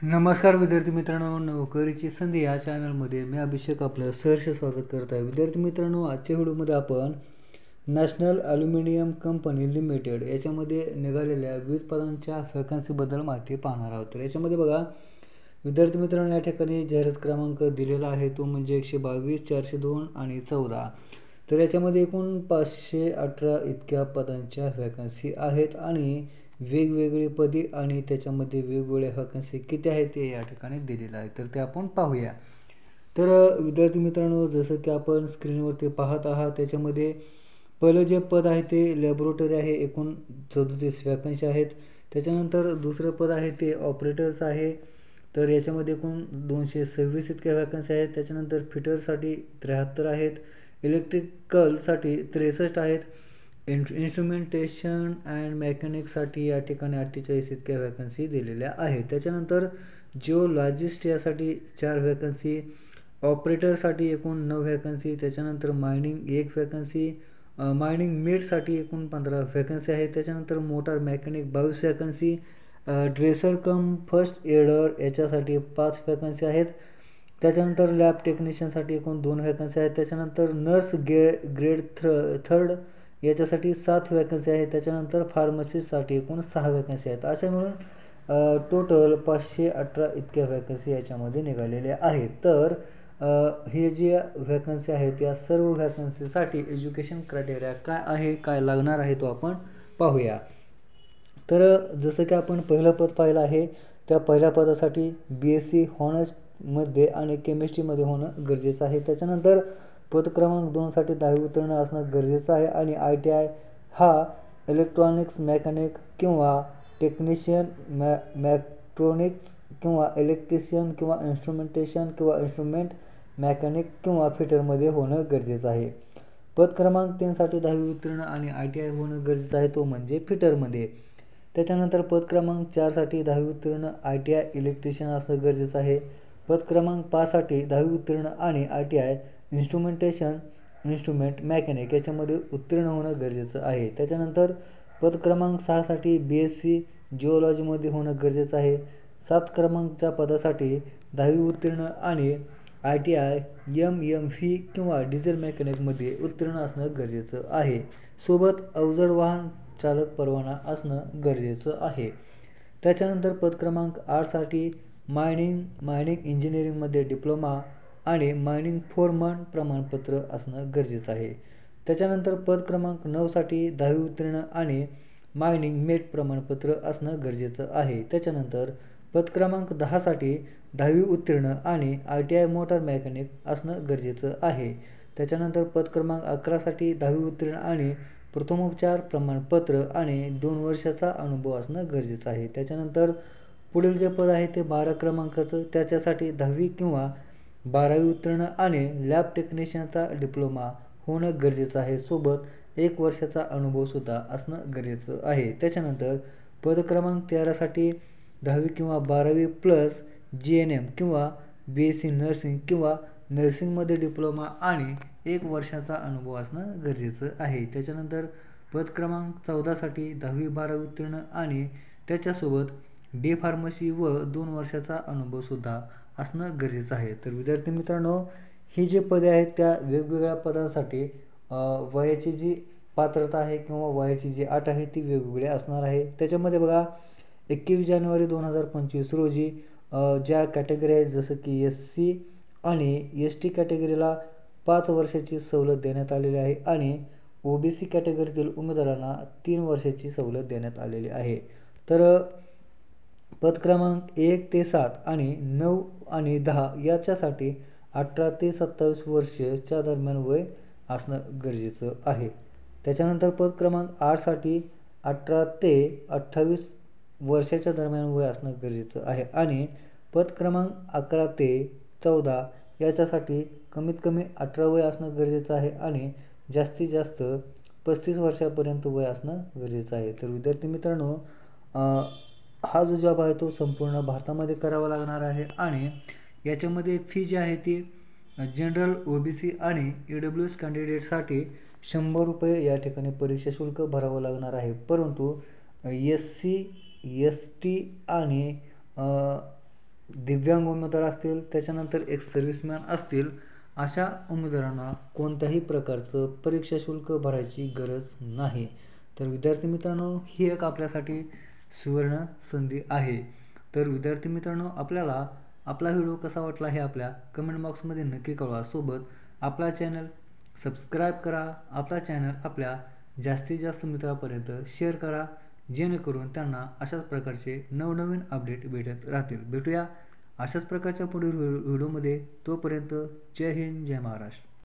नमस्कार विद्यार्थी मित्रांनो, नोकरीची संधी या चॅनलमध्ये मी अभिषेक आपलं सहर्ष स्वागत करत आहे. विद्यार्थी मित्रांनो, आजच्या व्हिडिओमध्ये आपण नॅशनल ॲल्युमिनियम कंपनी लिमिटेड याच्यामध्ये निघालेल्या विविध पदांच्या व्हॅकन्सीबद्दल माहिती पाहणार आहोत. तर याच्यामध्ये बघा विद्यार्थी मित्रांनो, या ठिकाणी जाहिरात क्रमांक दिलेला आहे, तो म्हणजे 122, 402 आणि 14. तर याच्यामध्ये एकूण 518 इतक्या पदांच्या व्हॅकन्सी आहेत आणि वेगवेगळी पदे आणि त्याच्यामध्ये वेगवेगळ्या व्हॅकन्सी किती आहेत ते या ठिकाणी दिलेलं आहे. तर ते आपण पाहूया. तर विद्यार्थी मित्रांनो, जसं की आपण स्क्रीनवरती पाहत आहात, त्याच्यामध्ये पहिलं जे पद आहे ते लॅबोरेटरी आहे, एकूण 37 व्हॅकन्सी आहेत. त्याच्यानंतर दुसरं पद आहे ते ऑपरेटर्स आहे, तर याच्यामध्ये एकूण 226 इतक्या व्हॅकन्सी आहेत. त्याच्यानंतर फिटरसाठी 73 आहेत, इलेक्ट्रिकलसाठी 63 आहेत, इन्स्ट्रुमेंटेशन अँड मेकॅनिकसाठी या ठिकाणी 48 इतक्या व्हॅकन्सी दिलेल्या आहेत. त्याच्यानंतर जिओलॉजिस्ट यासाठी 4 व्हॅकन्सी, ऑपरेटरसाठी एकूण 9 व्हॅकन्सी, त्याच्यानंतर मायनिंग 1 व्हॅकन्सी, मायनिंग मेटसाठी एकूण 15 व्हॅकन्सी आहेत. त्याच्यानंतर motor mechanic 22 vacancy, dresser come first adder याच्यासाठी 5 व्हॅकन्सी आहेत. त्याच्यानंतर लॅब टेक्निशियनसाठी एकूण 2 व्हॅकन्सी आहेत. त्याच्यानंतर नर्स ग्रेड थर्ड याच्यासाठी 7 व्हॅकन्सी आहेत. त्याच्यानंतर फार्मसिस्टसाठी एकूण 6 व्हॅकन्सी आहेत. अशा मिळून टोटल 518 इतक्या व्हॅकन्सी याच्यामध्ये निघालेल्या आहेत. तर हे जे व्हॅकन्सी आहेत या सर्व व्हॅकन्सीसाठी एज्युकेशन क्रायटेरिया काय आहे, काय लागणार आहे, तो आपण पाहूया. तर जसं की आपण पहिलं पद पाहिलं आहे, त्या पहिल्या पदासाठी BSc हॉनर्समध्ये आणि केमिस्ट्रीमध्ये होणं गरजेचं आहे. त्याच्यानंतर पद क्रमांक 2साठी 10वी उत्तीर्ण असणं गरजेचं आहे आणि ITI हा इलेक्ट्रॉनिक्स मेकॅनिक किंवा टेक्निशियन, मॅक्ट्रॉनिक्स किंवा इलेक्ट्रिशियन किंवा इन्स्ट्रुमेंटेशन किंवा इन्स्ट्रुमेंट मेकॅनिक किंवा फिटरमध्ये होणं गरजेचं आहे. पद क्रमांक 3साठी 10वी उत्तीर्ण आणि ITI होणं गरजेचं आहे, तो म्हणजे फिटरमध्ये. त्याच्यानंतर पद क्रमांक 4साठी 10वी उत्तीर्ण ITI इलेक्ट्रिशियन असणं गरजेचं आहे. पद क्रमांक 5साठी 10वी उत्तीर्ण आणि ITI इन्स्ट्रुमेंटेशन, इन्स्ट्रुमेंट मेकॅनिक याच्यामध्ये उत्तीर्ण होणं गरजेचं आहे. त्याच्यानंतर पद क्रमांक 6साठी BSc जिओलॉजीमध्ये होणं गरजेचं आहे. 7 क्रमांकच्या पदासाठी 10वी उत्तीर्ण आणि ITI MMV किंवा डिझेल मेकॅनिकमध्ये उत्तीर्ण असणं गरजेचं आहे. सोबत अवजड वाहन चालक परवाना असणं गरजेचं आहे. त्याच्यानंतर पद क्रमांक 8साठी मायनिंग इंजिनिअरिंगमध्ये डिप्लोमा आणि मायनिंग फोरमन प्रमाणपत्र असणं गरजेचं आहे. त्याच्यानंतर पद क्रमांक 9साठी 10वी उत्तीर्ण आणि मायनिंग मेट प्रमाणपत्र असणं गरजेचं आहे. त्याच्यानंतर पद क्रमांक 10साठी 10वी उत्तीर्ण आणि ITI मोटार मेकॅनिक असणं गरजेचं आहे. त्याच्यानंतर पद क्रमांक 11साठी 10वी उत्तीर्ण आणि प्रथमोपचार प्रमाणपत्र आणि 2 वर्षाचा अनुभव असणं गरजेचं आहे. त्याच्यानंतर पुढील जे पद आहे ते 12 क्रमांकाचं, त्याच्यासाठी 10वी किंवा 12वी उत्तीर्ण आणि लॅब टेक्निशियनचा डिप्लोमा होणं गरजेचं आहे. सोबत 1 वर्षाचा अनुभवसुद्धा असणं गरजेचं आहे. त्याच्यानंतर पद क्रमांक 13साठी 10वी किंवा 12वी प्लस GNM किंवा BSc नर्सिंग किंवा नर्सिंगमध्ये डिप्लोमा आणि 1 वर्षाचा अनुभव असणं गरजेचं आहे. त्याच्यानंतर पद क्रमांक 14साठी 10वी 12वी उत्तीर्ण आणि त्याच्यासोबत D फार्मसी व 2 वर्षाचा अनुभवसुद्धा असणं गरजेचं आहे. तर विद्यार्थी मित्रांनो, ही जी पदे आहेत त्या वेगवेगळ्या पदांसाठी वयाची जी पात्रता आहे किंवा वयाची जी अट आहे ती वेगवेगळी असणार आहे. त्याच्यामध्ये बघा 21 जानेवारी 2025 रोजी ज्या कॅटेगरी आहेत जसं की SC आणि ST कॅटेगरीला 5 वर्षाची सवलत देण्यात आलेली आहे आणि OBC कॅटेगरीतील उमेदवारांना 3 वर्षाची सवलत देण्यात आलेली आहे. तर पद क्रमांक 1 ते 7 आणि 9 आणि 10 याच्यासाठी 18 ते 27 वर्षाच्या दरम्यान वय असणं गरजेचं आहे. त्याच्यानंतर पद क्रमांक 8साठी 18 ते 28 वर्षाच्या दरम्यान वय असणं गरजेचं आहे आणि पद क्रमांक 11 ते 14 याच्यासाठी कमीत कमी 18 वय असणं गरजेचं आहे आणि जास्तीत जास्त 35 वर्षापर्यंत वय असणं गरजेचं आहे. तर विद्यार्थी मित्रांनो, हा जो जॉब आहे तो संपूर्ण भारतामध्ये करावा लागणार आहे आणि याच्यामध्ये फी जी आहे ती जनरल OBC आणि EWS कॅन्डिडेटसाठी 100 रुपये या ठिकाणी परीक्षा शुल्क भरावं लागणार आहे. परंतु SC ST आणि दिव्यांग उमेदवार असतील, त्याच्यानंतर एक सर्व्हिसमॅन असतील, अशा उमेदवारांना कोणत्याही प्रकारचं परीक्षा शुल्क भरायची गरज नाही. तर विद्यार्थी मित्रांनो, ही एक आपल्यासाठी सुवर्ण संधी आहे. तर विद्यार्थी मित्रांनो, आपल्याला आपला व्हिडिओ कसा वाटला हे आपल्या कमेंट बॉक्समध्ये नक्की कळवा. सोबत आपला चॅनल सबस्क्राईब करा. आपला चॅनल आपल्या जास्तीत जास्त मित्रांपर्यंत शेअर करा, जेणेकरून त्यांना अशाच प्रकारचे नवनवीन अपडेट भेटत राहतील. भेटूया अशाच प्रकारच्या पुढील व्हिडिओमध्ये. तोपर्यंत जय हिंद, जय महाराष्ट्र.